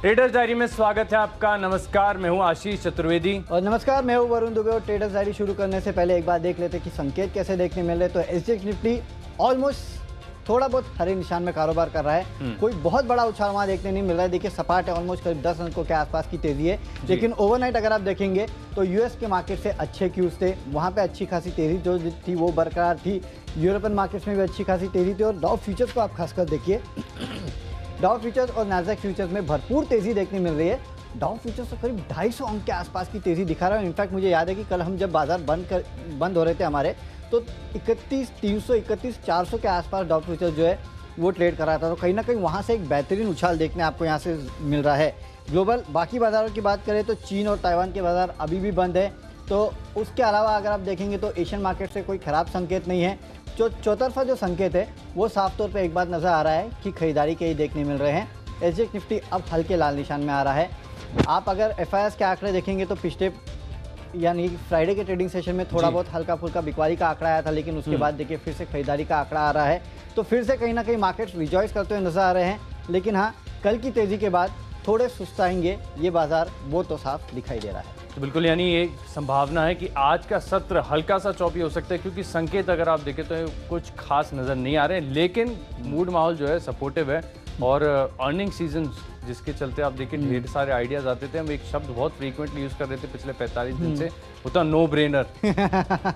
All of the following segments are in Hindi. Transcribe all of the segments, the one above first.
ट्रेडर्स डायरी में स्वागत है आपका। नमस्कार, मैं हूं आशीष चतुर्वेदी और नमस्कार, मैं हूं वरुण दुबे। और ट्रेडर्स डायरी शुरू करने से पहले एक बार देख लेते कि संकेत कैसे देखने मिल रहे। तो एसजीएक्स निफ्टी ऑलमोस्ट थोड़ा बहुत हरे निशान में कारोबार कर रहा है। कोई बहुत बड़ा उछाल वहां देखने नहीं मिल रहा है। देखिए सपाट है, ऑलमोस्ट करीब 10 अंकों के आसपास की तेजी है। लेकिन ओवरनाइट अगर आप देखेंगे तो यूएस के मार्केट से अच्छे क्यूज थे, वहां पे अच्छी खासी तेजी जो थी वो बरकरार थी। यूरोपियन मार्केट्स में भी अच्छी खासी तेजी थी। और डाउ फ्यूचर्स को आप खासकर देखिए, डाउ फ्यूचर्स और नास्डैक फ्यूचर्स में भरपूर तेजी देखने मिल रही है। डाउ फ्यूचर्स तो करीब 250 अंक के आसपास की तेजी दिखा रहा है। इनफैक्ट मुझे याद है कि कल हम जब बाजार बंद हो रहे थे हमारे, तो 31,300 31,400 के आसपास डाउ फ्यूचर्स जो है वो ट्रेड कर रहा था। तो कहीं ना कहीं वहाँ से एक बेहतरीन उछाल देखने आपको यहाँ से मिल रहा है। ग्लोबल बाकी बाज़ारों की बात करें तो चीन और ताइवान के बाज़ार अभी भी बंद है। तो उसके अलावा अगर आप देखेंगे तो एशियन मार्केट से कोई ख़राब संकेत नहीं है। जो चौतरफा जो संकेत है वो साफ तौर पे एक बात नज़र आ रहा है कि खरीदारी के ही देखने मिल रहे हैं। एसजीएक्स निफ्टी अब हल्के लाल निशान में आ रहा है। आप अगर एफआईआईएस के आंकड़े देखेंगे तो पिछले यानी फ्राइडे के ट्रेडिंग सेशन में थोड़ा बहुत हल्का फुल्का बिकवाली का आंकड़ा आया था, लेकिन उसके बाद देखिए फिर से खरीदारी का आंकड़ा आ रहा है। तो फिर से कहीं ना कहीं मार्केट्स रिजॉइस करते हुए नजर आ रहे हैं। लेकिन हाँ, कल की तेज़ी के बाद थोड़े सुस्ताएंगे ये बाजार, वो तो साफ दिखाई दे रहा है। तो बिल्कुल, यानी ये संभावना है कि आज का सत्र हल्का सा चौपी हो सकता है, क्योंकि संकेत अगर आप देखें तो कुछ खास नज़र नहीं आ रहे हैं। लेकिन मूड माहौल जो है सपोर्टिव है। और अर्निंग सीजन जिसके चलते आप देखिए ढेर सारे आइडियाज आते थे। हम एक शब्द बहुत फ्रीक्वेंटली यूज़ कर रहे थे पिछले 45 दिन से, होता नो ब्रेनर।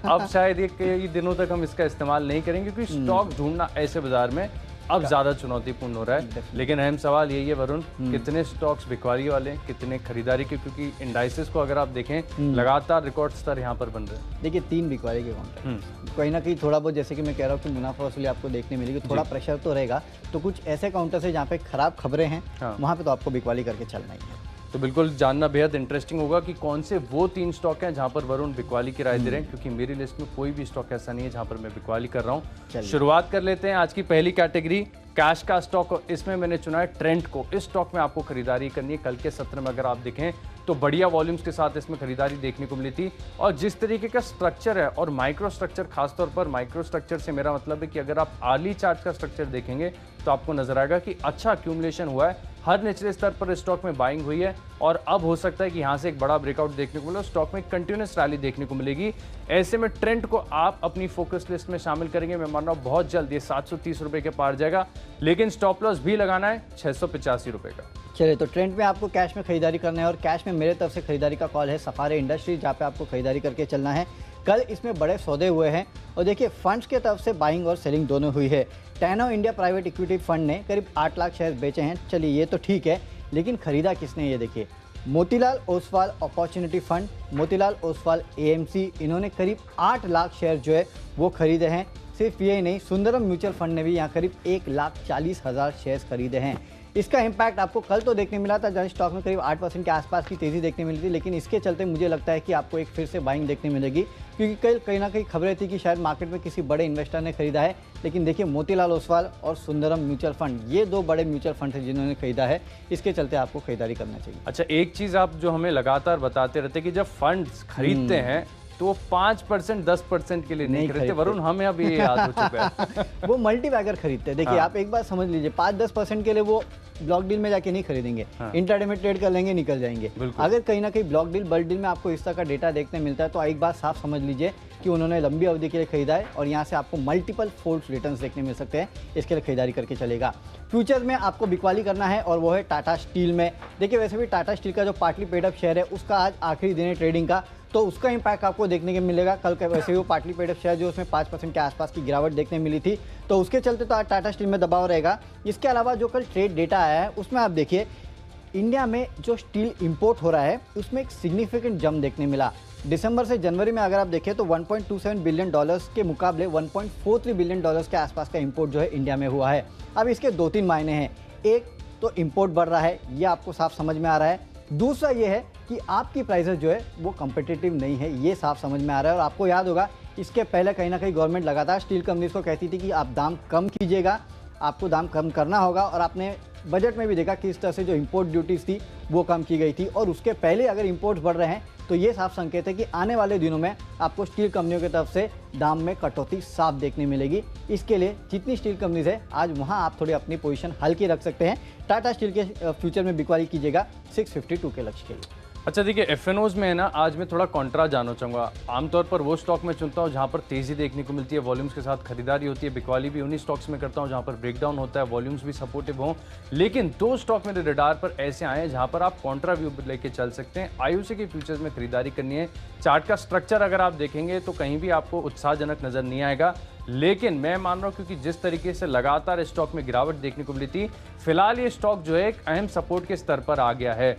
अब शायद ये कई दिनों तक हम इसका इस्तेमाल नहीं करेंगे, क्योंकि स्टॉक ढूंढना ऐसे बाजार में अब ज़्यादा चुनौतीपूर्ण हो रहा है। लेकिन अहम सवाल यही है वरुण, कितने स्टॉक्स बिकवाली वाले हैं, कितने खरीदारी के, क्योंकि इंडाइसेस को अगर आप देखें लगातार रिकॉर्ड स्तर यहाँ पर बन रहे हैं। देखिए 3 बिकवाली के काउंटर, कहीं ना कहीं थोड़ा बहुत, जैसे कि मैं कह रहा हूँ कि मुनाफा वसूली आपको देखने मिलेगी, थोड़ा प्रेशर तो रहेगा। तो कुछ ऐसे काउंटर्स है जहाँ पे खराब खबरें हैं, वहाँ पे तो आपको बिकवाली करके चलना ही है। तो बिल्कुल जानना बेहद इंटरेस्टिंग होगा कि कौन से वो 3 स्टॉक हैं जहां पर वरुण बिकवाली की राय दे रहे हैं, क्योंकि मेरी लिस्ट में कोई भी स्टॉक ऐसा नहीं है जहां पर मैं बिकवाली कर रहा हूं। शुरुआत कर लेते हैं आज की पहली कैटेगरी, कैश का स्टॉक। और इसमें मैंने चुना है ट्रेंड को। इस स्टॉक में आपको खरीदारी करनी है। कल के सत्र में अगर आप देखें तो बढ़िया वॉल्यूम्स के साथ इसमें खरीदारी देखने को मिली थी। और जिस तरीके का स्ट्रक्चर है, और माइक्रो स्ट्रक्चर, खासतौर पर माइक्रो स्ट्रक्चर से मेरा मतलब है कि अगर आप आर्ली चार्ट का स्ट्रक्चर देखेंगे तो आपको नजर आएगा कि अच्छा अक्यूमुलेशन हुआ है। हर निचले स्तर पर स्टॉक में बाइंग हुई है और अब हो सकता है कि यहाँ से एक बड़ा ब्रेकआउट देखने को मिले। स्टॉक में कंटिन्यूस रैली देखने को मिलेगी। ऐसे में ट्रेंड को आप अपनी फोकस लिस्ट में शामिल करेंगे। मैं मान रहा हूँ बहुत जल्द ये 730 रुपए के पार जाएगा, लेकिन स्टॉप लॉस भी लगाना है 685 रुपए का। चलिए, तो ट्रेंड में आपको कैश में खरीदारी करना है। और कैश में मेरे तरफ से खरीदारी का कॉल है सफारी इंडस्ट्री, जहाँ पे आपको खरीदारी करके चलना है। कल इसमें बड़े सौदे हुए हैं और देखिए फंड्स के तरफ से बाइंग और सेलिंग दोनों हुई है। टैनो इंडिया प्राइवेट इक्विटी फंड ने करीब 8 लाख शेयर बेचे हैं। चलिए ये तो ठीक है, लेकिन खरीदा किसने ये देखिए। Motilal Oswal opportunity fund, Motilal Oswal AMC, इन्होंने करीब 8 लाख शेयर जो है वो खरीदे हैं। सिर्फ यही नहीं, सुंदरम म्यूचुअल फंड ने भी यहाँ करीब 1,40,000 शेयर्स खरीदे हैं। इसका इम्पैक्ट आपको कल तो देखने मिला था, जहाँ स्टॉक में करीब 8% के आसपास की तेज़ी देखने मिली थी। लेकिन इसके चलते मुझे लगता है कि आपको एक फिर से बाइंग देखने मिलेगी, क्योंकि कहीं ना कहीं खबरें थी कि शायद मार्केट में किसी बड़े इन्वेस्टर ने खरीदा है। लेकिन देखिए मोतीलाल ओसवाल और सुंदरम म्यूचुअल फंड, ये 2 बड़े म्यूचुअल फंड हैं जिन्होंने खरीदा है। इसके चलते आपको खरीदारी करना चाहिए। अच्छा, एक चीज़ आप जो हमें लगातार बताते रहते हैं कि जब फंड्स खरीदते हैं तो 5% 10% के लिए नहीं खरीदते। वरुण, हमें अब ये याद हो चुका है। वो मल्टी बैगर खरीदते हैं। देखिए आप एक बात समझ लीजिए, 5-10% के लिए वो ब्लॉक डील में जाके नहीं खरीदेंगे। इंट्राडे में ट्रेड कर लेंगे, निकल जाएंगे। अगर कहीं ना कहीं ब्लॉक डील, बल्क डील में आपको इस तरह का डेटा देखने मिलता है, तो एक बात साफ समझ लीजिए कि उन्होंने लंबी अवधि के लिए खरीदा है और यहाँ से आपको मल्टीपल फोल्ड रिटर्न्स देखने मिल सकते हैं। इसके लिए खरीदारी करके चलेगा। फ्यूचर में आपको बिकवाली करना है और वो है टाटा स्टील में। देखिए वैसे भी टाटा स्टील का जो पार्टली पेड अप शेयर है, उसका आज आखिरी दिन है ट्रेडिंग का, तो उसका इंपैक्ट आपको देखने को मिलेगा। कल का वैसे ही वो पार्टली पेड अप शेयर जो उसमें 5% के आसपास की गिरावट देखने मिली थी, तो उसके चलते तो आज टाटा स्टील में दबाव रहेगा। इसके अलावा जो कल ट्रेड डेटा आया है उसमें आप देखिए इंडिया में जो स्टील इंपोर्ट हो रहा है उसमें एक सिग्निफिकेंट जंप देखने मिला। दिसंबर से जनवरी में अगर आप देखें तो 1.27 बिलियन डॉलर्स के मुकाबले 1.43 बिलियन डॉलर्स के आसपास का इंपोर्ट जो है इंडिया में हुआ है। अब इसके 2-3 मायने हैं। एक तो इंपोर्ट बढ़ रहा है, ये आपको साफ समझ में आ रहा है। दूसरा ये है कि आपकी प्राइसेस जो है वो कम्पिटिटिव नहीं है, ये साफ समझ में आ रहा है। और आपको याद होगा इसके पहले कहीं ना कहीं गवर्नमेंट लगातार स्टील कंपनीज को कहती थी कि आप दाम कम कीजिएगा, आपको दाम कम करना होगा। और आपने बजट में भी देखा किस तरह से जो इंपोर्ट ड्यूटीज थी वो कम की गई थी, और उसके पहले अगर इंपोर्ट्स बढ़ रहे हैं तो ये साफ संकेत है कि आने वाले दिनों में आपको स्टील कंपनियों की तरफ से दाम में कटौती साफ देखने मिलेगी। इसके लिए जितनी स्टील कंपनीज है आज वहां आप थोड़ी अपनी पोजीशन हल्की रख सकते हैं। टाटा स्टील के फ्यूचर में बिकवाली कीजिएगा 652 के लक्ष्य के लिए। अच्छा देखिए, एफएनओज में है ना, आज मैं थोड़ा कॉन्ट्रा जानना चाहूँगा। आमतौर पर वो स्टॉक मैं चुनता हूँ जहाँ पर तेज़ी देखने को मिलती है, वॉल्यूम्स के साथ खरीदारी होती है। बिकवाली भी उन्हीं स्टॉक्स में करता हूँ जहाँ पर ब्रेकडाउन होता है, वॉल्यूम्स भी सपोर्टिव हों। लेकिन 2 स्टॉक मेरे रडार पर ऐसे आए हैं जहाँ पर आप कॉन्ट्रा व्यू लेके चल सकते हैं। आईओसी के फ्यूचर्स में खरीदारी करनी है। चार्ट का स्ट्रक्चर अगर आप देखेंगे तो कहीं भी आपको उत्साहजनक नज़र नहीं आएगा, लेकिन मैं मान रहा हूँ क्योंकि जिस तरीके से लगातार इस स्टॉक में गिरावट देखने को मिली थी, फिलहाल ये स्टॉक जो है एक अहम सपोर्ट के स्तर पर आ गया है।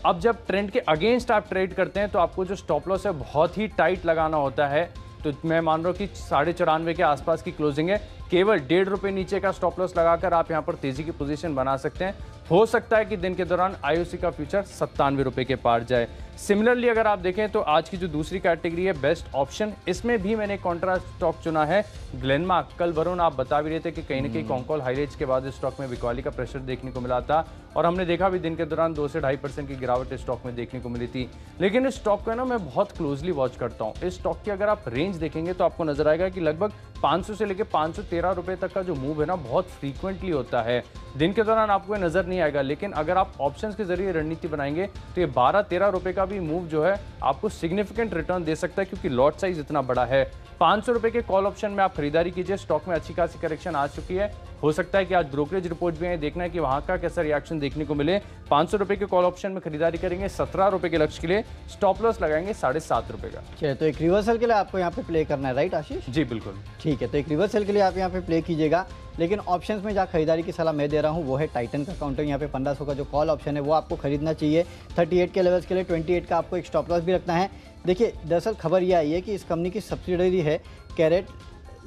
अब जब ट्रेंड के अगेंस्ट आप ट्रेड करते हैं तो आपको जो स्टॉप लॉस है बहुत ही टाइट लगाना होता है। तो मैं मान रहा हूँ कि 94.5 के आसपास की क्लोजिंग है, केवल ₹1.5 नीचे का स्टॉप लॉस लगाकर आप यहाँ पर तेजी की पोजीशन बना सकते हैं। हो सकता है कि दिन के दौरान आईओसी का फ्यूचर ₹97 के पार जाए। सिमिलरली अगर आप देखें तो आज की जो दूसरी कैटेगरी है बेस्ट ऑप्शन, इसमें भी मैंने कॉन्ट्रा स्टॉक चुना है ग्लेनमार्क। कल वरुण आप बता भी रहे थे कि कहीं ना कहीं कॉन्कॉल हाईलाइट्स के बाद इस स्टॉक में बिकवाली का प्रेशर देखने को मिला था, और हमने देखा भी दिन के दौरान 2 से 2.5% की गिरावट इस स्टॉक में देखने को मिली थी। लेकिन इस स्टॉक को है ना मैं बहुत क्लोजली वॉच करता हूँ। इस स्टॉक की अगर आप रेंज देखेंगे तो आपको नजर आएगा कि लगभग 500 से लेकर ₹513 तक का जो मूव है ना बहुत फ्रीक्वेंटली होता है। दिन के दौरान आपको नजर नहीं आएगा, लेकिन अगर आप ऑप्शंस के जरिए रणनीति बनाएंगे तो ये ₹12-13 का भी मूव जो है आपको सिग्निफिकेंट रिटर्न दे सकता है, क्योंकि लॉट साइज इतना बड़ा है। ₹500 के कॉल ऑप्शन में आप खरीदारी कीजिए। स्टॉक में अच्छी खासी करेक्शन आ चुकी है। हो सकता है कि आज ब्रोकरेज रिपोर्ट भी है, देखना है कि वहां का कैसा रिएक्शन देखने को मिले। ₹500 के कॉल ऑप्शन में खरीदारी करेंगे, ₹17 के लक्ष्य के लिए स्टॉप लॉस लगाएंगे ₹7.5 का। चलिए, तो एक रिवर्सल के लिए आपको यहाँ पे प्ले करना है, राइट आशीष? जी बिल्कुल, ठीक है, तो एक रिवर्सल के लिए आप यहाँ पे प्ले कीजिएगा। लेकिन ऑप्शंस में जहाँ खरीदारी की सलाह मैं दे रहा हूँ वो है टाइटन का काउंटर। यहाँ पे 1500 का जो कॉल ऑप्शन है वो आपको खरीदना चाहिए। 38 के लेवल्स के लिए 28 का आपको एक स्टॉप लॉस भी रखना है। देखिए, दरअसल खबर ये आई है कि इस कंपनी की सब्सिडरी है कैरेट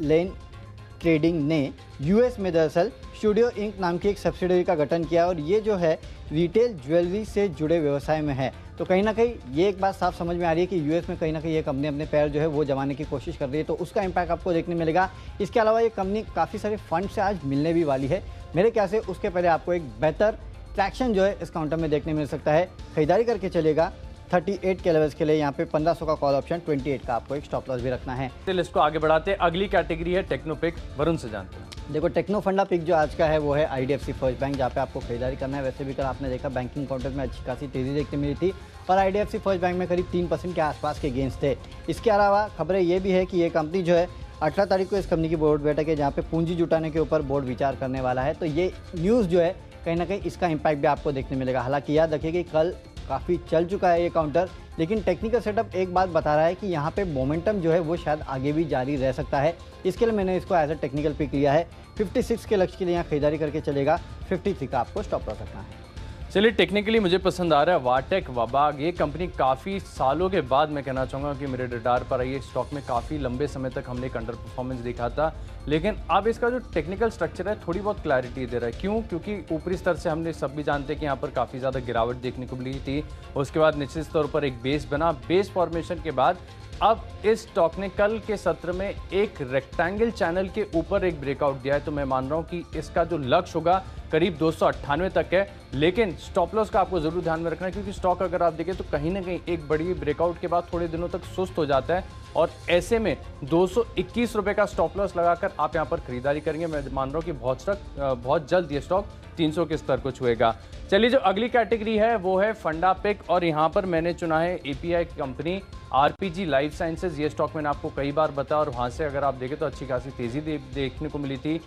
लेन ट्रेडिंग ने यूएस में दरअसल स्टूडियो इंक नाम की एक सब्सिडरी का गठन किया, और ये जो है रिटेल ज्वेलरी से जुड़े व्यवसाय में है। तो कहीं ना कहीं ये एक बात साफ समझ में आ रही है कि यूएस में कहीं ना कहीं ये कंपनी अपने पैर जो है वो जमाने की कोशिश कर रही है, तो उसका इम्पैक्ट आपको देखने मिलेगा। इसके अलावा ये कंपनी काफ़ी सारे फंड से आज मिलने भी वाली है। मेरे ख्याल से उसके पहले आपको एक बेहतर ट्रैक्शन जो है इस काउंटर में देखने मिल सकता है। खरीदारी करके चलेगा 38 के लेवल्स के लिए। यहाँ पे 1500 का कॉल ऑप्शन, 28 का आपको एक स्टॉप लॉस भी रखना है। लिस्ट को आगे बढ़ाते हैं। अगली कैटेगरी है टेक्नोपिक। वरुण से जानते हैं। देखो, टेक्नो फंडा पिक जो आज का है वो है आईडीएफसी फर्स्ट बैंक, जहाँ पे आपको खरीदारी करना है। वैसे भी कल आपने देखा बैंकिंग काउंटर में अच्छी खासी तेजी देखने मिली थी, और आईडीएफसी फर्स्ट बैंक में करीब 3% के आसपास के गेंस थे। इसके अलावा खबरें ये भी है कि ये कंपनी जो है 18 तारीख को इस कंपनी की बोर्ड बैठक है जहाँ पे पूंजी जुटाने के ऊपर बोर्ड विचार करने वाला है। तो ये न्यूज़ जो है कहीं ना कहीं इसका इम्पैक्ट भी आपको देखने मिलेगा। हालांकि याद रखिए कि कल काफ़ी चल चुका है ये काउंटर, लेकिन टेक्निकल सेटअप एक बात बता रहा है कि यहाँ पे मोमेंटम जो है वो शायद आगे भी जारी रह सकता है। इसके लिए मैंने इसको एज अ टेक्निकल पिक लिया है। 56 के लक्ष्य के लिए यहाँ खरीदारी करके चलेगा। 53 का आपको स्टॉप लॉस रखना है। चलिए, टेक्निकली मुझे पसंद आ रहा है वाटेक वबाग। ये कंपनी काफ़ी सालों के बाद मैं कहना चाहूँगा कि मेरे रडार पर आई है। स्टॉक में काफ़ी लंबे समय तक हमने एक अंडर परफॉर्मेंस देखा था, लेकिन अब इसका जो टेक्निकल स्ट्रक्चर है थोड़ी बहुत क्लैरिटी दे रहा है। क्यों? क्योंकि ऊपरी स्तर से हमने सब भी जानते हैं कि यहाँ पर काफ़ी ज़्यादा गिरावट देखने को मिली थी। उसके बाद निश्चित तौर पर एक बेस बना। बेस फॉर्मेशन के बाद अब इस स्टॉक ने कल के सत्र में एक रेक्टेंगल चैनल के ऊपर एक ब्रेकआउट दिया है। तो मैं मान रहा हूं कि इसका जो लक्ष्य होगा करीब 298 तक है, लेकिन स्टॉप लॉस का आपको जरूर ध्यान में रखना है, क्योंकि स्टॉक अगर आप देखें तो कहीं ना कहीं एक बड़ी ब्रेकआउट के बाद थोड़े दिनों तक सुस्त हो जाता है, और ऐसे में 221 रुपए का स्टॉप लॉस लगाकर आप यहां पर खरीदारी करेंगे। मैं मान रहा हूं कि बहुत जल्द ये स्टॉक 300 के स्तर को छुएगा। चलिए, जो अगली कैटेगरी है वो है फंडा पिक, और यहाँ पर मैंने चुना है API company RPG life sciences. ये स्टॉक मैंने आपको कई बार बताया, और वहाँ से अगर आप देखें तो अच्छी खासी तेजी देखने को मिली थी।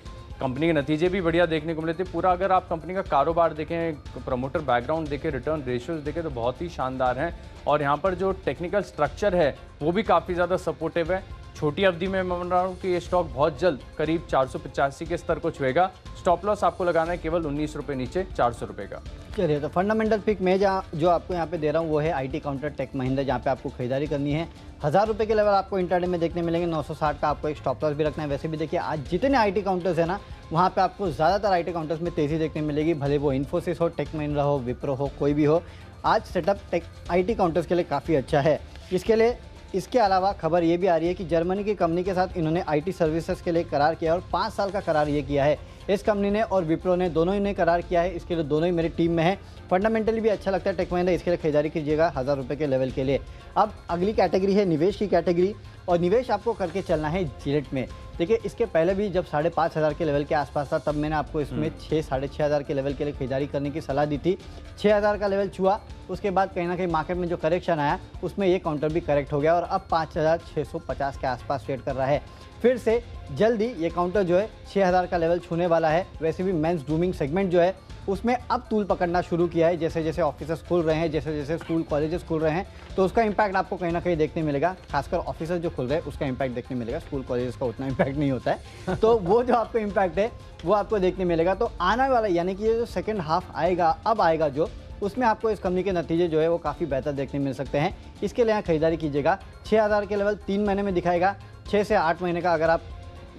कंपनी के नतीजे भी बढ़िया देखने को मिले थे। पूरा अगर आप कंपनी का कारोबार देखें, प्रमोटर बैकग्राउंड देखें, रिटर्न रेशियोज देखें तो बहुत ही शानदार हैं, और यहाँ पर जो टेक्निकल स्ट्रक्चर है वो भी काफ़ी ज़्यादा सपोर्टिव है। छोटी अवधि में मैं मान रहा हूँ कि ये स्टॉक बहुत जल्द करीब 485 के स्तर को छुएगा। स्टॉप लॉस आपको लगाना है केवल ₹19 नीचे, ₹400 का। चलिए, तो फंडामेंटल पिक में जो आपको यहाँ पे दे रहा हूँ वो है आईटी काउंटर टेक महिंद्रा, जहाँ पे आपको खरीदारी करनी है। ₹1000 के लेवल आपको इंटरडे में देखने मिलेंगे। 960 का आपको एक स्टॉप लॉस भी रखना है। वैसे भी देखिए, आज जितने आईटी काउंटर्स है ना, वहाँ पे आपको ज़्यादातर आईटी काउंटर्स में तेज़ी देखने मिलेगी, भले वो इन्फोसिस हो, टेक महिंद्रा हो, विप्रो हो, कोई भी हो। आज सेटअप टेक आईटी काउंटर्स के लिए काफ़ी अच्छा है। इसके लिए इसके अलावा खबर ये भी आ रही है कि जर्मनी की कंपनी के साथ इन्होंने आईटी सर्विसेज के लिए करार किया और 5 साल का करार ये किया है। इस कंपनी ने और विप्रो ने दोनों ही ने करार किया है, इसके लिए दोनों ही मेरी टीम में है। फंडामेंटली भी अच्छा लगता है टेक महिंद्रा, इसके लिए खरीदारी कीजिएगा 1000 रुपये के लेवल के लिए। अब अगली कैटेगरी है निवेश की कैटेगरी, और निवेश आपको करके चलना है जिलेट में। देखिए इसके पहले भी जब 5,500 के लेवल के आसपास था तब मैंने आपको इसमें 6-6,500 के लेवल के लिए खरीदारी करने की सलाह दी थी। 6,000 का लेवल छुआ, उसके बाद कहीं ना कहीं मार्केट में जो करेक्शन आया उसमें ये काउंटर भी करेक्ट हो गया और अब 5,650 के आसपास ट्रेड कर रहा है। फिर से जल्दी ये काउंटर जो है 6,000 का लेवल छूने वाला है। वैसे भी मेंस ग्रूमिंग सेगमेंट जो है उसमें अब तूल पकड़ना शुरू किया है। जैसे जैसे ऑफिसेस खुल रहे हैं, जैसे जैसे स्कूल कॉलेजेस खुल रहे हैं, तो उसका इंपैक्ट आपको कहीं ना कहीं देखने मिलेगा। खासकर ऑफिसेस जो खुल रहे हैं उसका इंपैक्ट देखने मिलेगा, स्कूल कॉलेजेस का उतना इंपैक्ट नहीं होता है। तो वो जो आपको इंपैक्ट है वो आपको देखने मिलेगा। तो आने वाला यानी कि ये जो सेकेंड हाफ आएगा, अब आएगा जो, उसमें आपको इस कंपनी के नतीजे जो है वो काफ़ी बेहतर देखने मिल सकते हैं। इसके लिए यहाँ खरीदारी कीजिएगा। 6,000 के लेवल 3 महीने में दिखाएगा। 6 से 8 महीने का अगर आप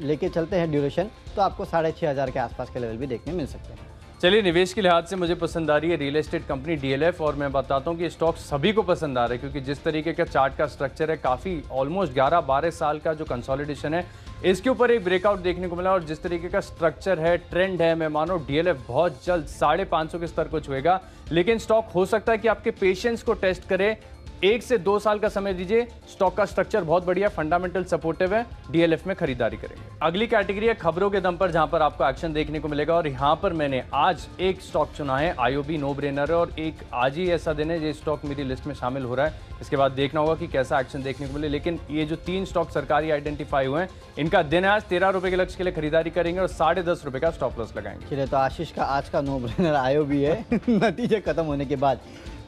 लेके चलते हैं ड्यूरेशन, तो आपको 6,500 के आसपास के लेवल भी देखने मिल सकते हैं। चलिए, निवेश के लिहाज से मुझे पसंद आ रही है रियल एस्टेट कंपनी DLF, और मैं बताता हूँ कि स्टॉक सभी को पसंद आ रहा है क्योंकि जिस तरीके का चार्ट का स्ट्रक्चर है, काफ़ी ऑलमोस्ट 11-12 साल का जो कंसोलिडेशन है इसके ऊपर एक ब्रेकआउट देखने को मिला, और जिस तरीके का स्ट्रक्चर है, ट्रेंड है, मैं मानो DLF बहुत जल्द 550 के स्तर को छुएगा। लेकिन स्टॉक हो सकता है कि आपके पेशेंस को टेस्ट करे। 1 से 2 साल का समय दीजिए। स्टॉक का स्ट्रक्चर बहुत बढ़िया, फंडामेंटल सपोर्टिव है, DLF में खरीदारी करेंगे। अगली कैटेगरी है खबरों के दम पर, जहां पर आपको एक्शन देखने को मिलेगा, और यहां पर मैंने आज एक स्टॉक चुना है। IOB नो ब्रेनर है, और एक आज ही ऐसा दिन है ये स्टॉक मेरी लिस्ट में शामिल हो रहा है। इसके बाद देखना होगा कि कैसा एक्शन देखने को मिले। लेकिन ये जो 3 स्टॉक सरकारी आइडेंटिफाई हुए हैं, इनका दिन है आज। 13 रुपए के लक्ष्य के लिए खरीदारी करेंगे और 10.5 रुपए का स्टॉप लॉस लगाएंगे। चलिए, तो आशीष का आज का नो ब्रेनर IOB है नतीजे खत्म होने के बाद।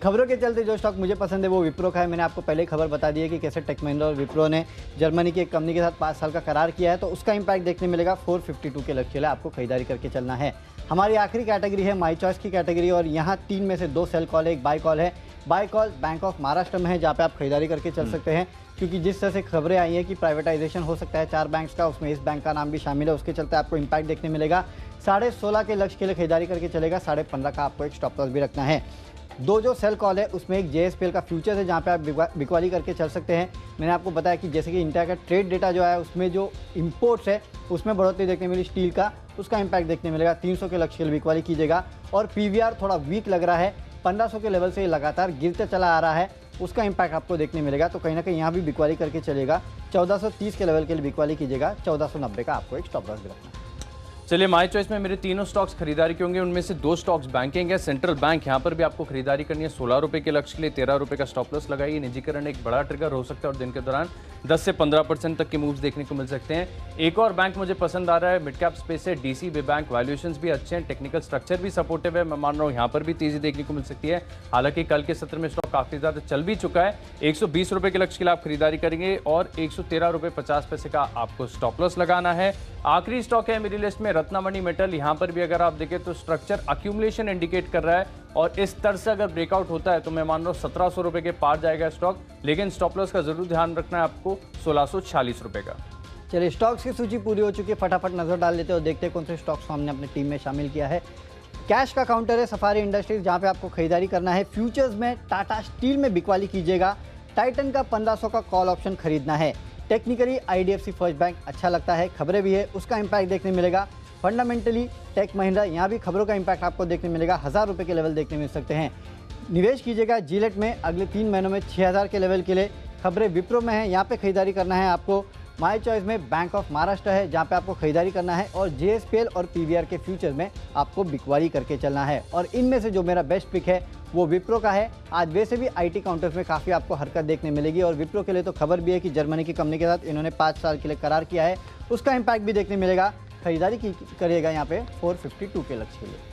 खबरों के चलते जो स्टॉक मुझे पसंद है वो विप्रो का है। मैंने आपको पहले खबर बता दी है कि कैसे टेक महिंद्रा और विप्रो ने जर्मनी की एक कंपनी के साथ 5 साल का करार किया है, तो उसका इंपैक्ट देखने मिलेगा। 452 के लक्ष्य आपको खरीदारी करके चलना है। हमारी आखिरी कैटेगरी है माई चॉइस की कैटेगरी, और यहाँ 3 में से 2 सेल कॉल है, एक बाय कॉल है। Buy call bank of Maharashtra में है, जहाँ पे आप खरीदारी करके चल सकते हैं, क्योंकि जिस तरह से खबरें आई हैं कि प्राइवेटाइजेशन हो सकता है 4 बैंक्स का, उसमें इस बैंक का नाम भी शामिल है, उसके चलते आपको इंपैक्ट देखने मिलेगा। 16.5 के लक्ष्य के लिए खरीदारी करके चलेगा। 15.5 का आपको एक स्टॉप लॉस भी रखना है। 2 जो सेल कॉल है उसमें एक JSPL का फ्यूचर्स है, जहाँ पे आप बिकवाली करके चल सकते हैं। मैंने आपको बताया कि जैसे कि इंडिया का ट्रेड डेटा जो है उसमें जो इंपोर्ट्स है उसमें बढ़ोतरी देखने मिली स्टील का, उसका इंपैक्ट देखने मिलेगा। 300 के लक्ष्य के लिए बिकवाली कीजिएगा। और PVR थोड़ा वीक लग रहा है, 1500 के लेवल से लगातार गिरते चला आ रहा है, उसका इंपैक्ट आपको देखने मिलेगा। तो कहीं ना कहीं यहाँ भी बिकवाली करके चलेगा। 1430 के लेवल के लिए बिकवाली कीजिएगा। 1490 का आपको एक स्टॉप लॉस भी रखना है। चलिए, माई चॉइस में मेरे तीनों स्टॉक्स खरीदारी के होंगे। उनमें से 2 स्टॉक्स बैंकिंग है। सेंट्रल बैंक, यहाँ पर भी आपको खरीदारी करनी है। 16 रुपए के लक्ष्य के लिए 13 रुपए का स्टॉप लॉस लगाइए। निजीकरण एक बड़ा ट्रिगर हो सकता है और दिन के दौरान 10 से 15% तक के मूव्स देखने को मिल सकते हैं। एक और बैंक मुझे पसंद आ रहा है, मिड कैप स्पेस है, DCB बैंक। वैल्यूएशंस भी अच्छे हैं, टेक्निकल स्ट्रक्चर भी सपोर्टिव है। मैं मान रहा हूँ यहाँ पर भी तेजी देखने को मिल सकती है। हालांकि कल के सत्र में स्टॉक काफी ज्यादा चल भी चुका है। 120 रुपए के लक्ष्य के लिए आप खरीदारी करेंगे और 113 रुपए 50 पैसे का आपको स्टॉप लॉस लगाना है। आखिरी स्टॉक है मेरी लिस्ट में रत्नमणि मेटल। यहाँ पर भी अगर आप देखें तो स्ट्रक्चर अक्यूमुलेशन इंडिकेट कर रहा है, और इस स्तर से अगर ब्रेकआउट होता है तो मैं मान रहा हूँ 1700 रुपए के पार जाएगा स्टॉक। लेकिन स्टॉप लॉस का जरूर ध्यान रखना है आपको 1640 रुपए का। चलिए, स्टॉक्स की सूची पूरी हो चुकी है, फटाफट नजर डाल लेते हैं और देखते हैं कौन से स्टॉक्स हमने अपनी टीम में शामिल किया है। कैश का काउंटर है सफारी इंडस्ट्रीज, जहां पे आपको खरीदारी करना है। फ्यूचर्स में टाटा स्टील में बिकवाली कीजिएगा। टाइटन का 1500 का कॉल ऑप्शन खरीदना है। टेक्निकली IDFC फर्स्ट बैंक अच्छा लगता है, खबरें भी है, उसका इंपैक्ट देखने मिलेगा। फंडामेंटली टेक महिंद्रा, यहाँ भी खबरों का इंपैक्ट आपको देखने मिलेगा। 1000 रुपये के लेवल देखने मिल सकते हैं। निवेश कीजिएगा जिलेट में अगले 3 महीनों में 6000 के लेवल के लिए। खबरें विप्रो में है, यहाँ पे खरीदारी करना है आपको। माई चॉइस में बैंक ऑफ महाराष्ट्र है, जहाँ पे आपको खरीदारी करना है, और JSPL और PVR के फ्यूचर में आपको बिकवाली करके चलना है। और इनमें से जो मेरा बेस्ट पिक है वो विप्रो का है। आज वैसे भी IT काउंटर्स में काफ़ी आपको हरकत देखने मिलेगी, और विप्रो के लिए तो खबर भी है कि जर्मनी की कंपनी के साथ इन्होंने 5 साल के लिए करार किया है, उसका इंपैक्ट भी देखने मिलेगा। खरीदारी करिएगा यहाँ पे 452 के लक्ष्य के लिए।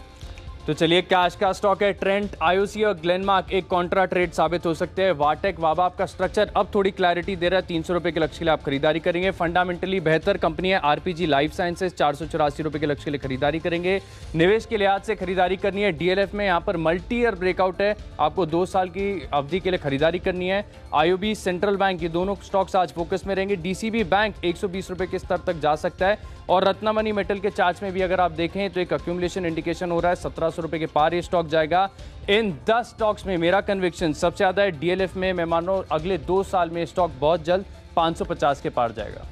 तो चलिए, कैश का स्टॉक है ट्रेंट, IOC और ग्लेनमार्क एक कॉन्ट्रा ट्रेड साबित हो सकते हैं। वाटेक वाबा आपका स्ट्रक्चर अब थोड़ी क्लैरिटी दे रहा है। 300 रुपए के लक्ष्य के लिए आप खरीदारी करेंगे। फंडामेंटली बेहतर कंपनी है RPG लाइफ साइंसेज, 484 रुपए के लक्ष्य के लिए खरीदारी करेंगे। निवेश के लिहाज से खरीदारी करनी है DLF में, यहाँ पर मल्टी ईयर ब्रेकआउट है, आपको 2 साल की अवधि के लिए खरीदारी करनी है। IOB, सेंट्रल बैंक, ये दोनों स्टॉक्स आज फोकस में रहेंगे। DCB बैंक 120 रुपए के स्तर तक जा सकता है। और रत्नमणि मेटल के चार्ट में भी अगर आप देखें तो एक अक्यूमुलेशन इंडिकेशन हो रहा है। 1700 1700 रुपए के पार ये स्टॉक जाएगा। इन 10 स्टॉक्स में मेरा कन्विक्शन सबसे ज्यादा है डीएलएफ में। मैं मान रहा हूं अगले 2 साल में स्टॉक बहुत जल्द 550 के पार जाएगा।